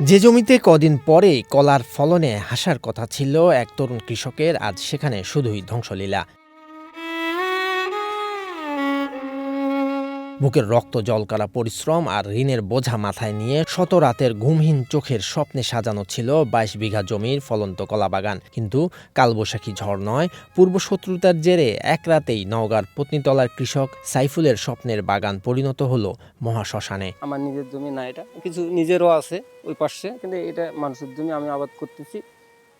যে জমিতে কদিন পরে কলার ফলনে হাসার কথা ছিল এক তরুণ কৃষকের, আজ সেখানে শুধুই ধ্বংসলীলা। বুকের রক্ত জলকারা পরিশ্রম আর ঋণের বোঝা মাথায় নিয়ে শত রাতের ঘুমহীন চোখের স্বপ্নে সাজানো ছিল ২২ বিঘা জমির ফলন্ত কলাবাগান। কিন্তু কালবৈশাখী ঝড় নয়, পূর্বশত্রুতার জেরে এক রাতেই নওগাঁর পত্নীতলার কৃষক সাইফুলের স্বপ্নের বাগান পরিণত হলো মহাশ্মশানে। আমার নিজের জমি না, এটা কিছু নিজেরও আছে ওই পাশে, কিন্তু এটা মানুষের জমি। আমি আবাদ করতেছি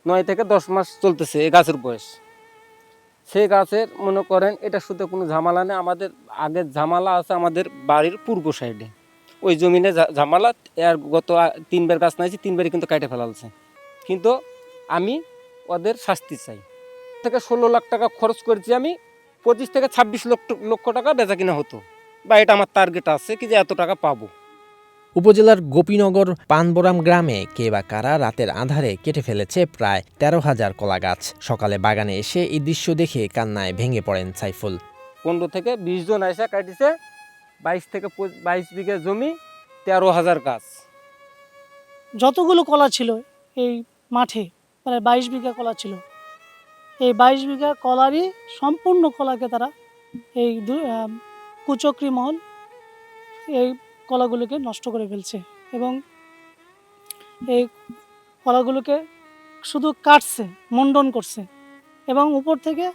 ৯ থেকে ১০ মাস চলতেছে এই গাছের বয়স। সেই গাছের মনে করেন এটা শুধু কোনো ঝামেলা নেই। আমাদের আগের ঝামেলা আছে আমাদের বাড়ির পূর্ব সাইডে, ওই জমিনে ঝামেলা। এর গত ৩বার গাছ নাইছি, ৩বারই কিন্তু কেটে ফেলালছে। কিন্তু আমি ওদের শাস্তি চাই। থেকে ১৬ লাখ টাকা খরচ করেছি আমি, ২৫ থেকে ২৬ লক্ষ টাকা বেচা কিনা হতো, বা এটা আমার টার্গেট আছে কি যে এত টাকা পাবো। উপজেলার গোপীনগর পানবোরাম গ্রামে কে বা কারা রাতের আঁধারে কেটে ফেলেছে প্রায় ১৩,০০০ কলা গাছ। সকালে বাগানে এসে এই দৃশ্য দেখে কান্নায় ভেঙে পড়েন সাইফুল। ১৫ থেকে ২০ জন আইসা কাটিছে ২২ থেকে ২২ বিঘা জমি, ১৩,০০০ গাছ। যতগুলো কলা ছিল এই মাঠে, প্রায় ২২ বিঘা কলা ছিল। এই ২২ বিঘা কলারই সম্পূর্ণ কলাকে তারা এই কুচক্রী মহল এই কলাগুলোকে নষ্ট করে ফেলছে এবং এই কলাগুলোকে শুধু কাটছে, মুন্ডন করছে এবং উপর থেকে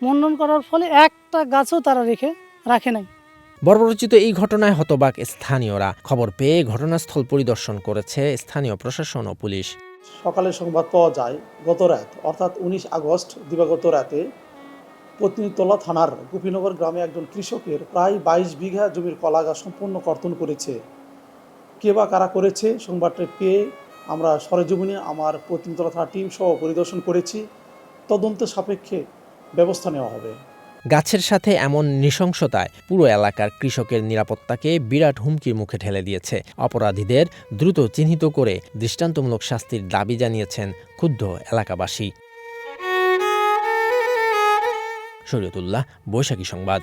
মুন্ডন করার ফলে একটা গাছও তারা রাখে নাই। বর্বরোচিত এই ঘটনায় হতবাক স্থানীয়রা। খবর পেয়ে ঘটনাস্থল পরিদর্শন করেছে স্থানীয় প্রশাসন ও পুলিশ। সকালে সংবাদ পাওয়া যায় গত রাত অর্থাৎ ১৯ আগস্ট দিবাগত রাতে পত্নীতলা থানার গোপীনগর গ্রামে একজন কৃষকের প্রায় ২২ বিঘা জমির কলা গাছ সম্পূর্ণ কর্তন করেছে। কে বা কারা করেছে সংবাদটা পেয়ে আমরা সরেজমিনে আমার পত্নীতলা থানার টিম সহ পরিদর্শন করেছি। তদন্ত সাপেক্ষে ব্যবস্থা নেওয়া হবে। গাছের সাথে এমন নৃশংসতায় পুরো এলাকার কৃষকের নিরাপত্তাকে বিরাট হুমকির মুখে ঠেলে দিয়েছে। অপরাধীদের দ্রুত চিহ্নিত করে দৃষ্টান্তমূলক শাস্তির দাবি জানিয়েছেন ক্ষুব্ধ এলাকাবাসী। শরীয়তুল্লাহ, বৈশাখী সংবাদ।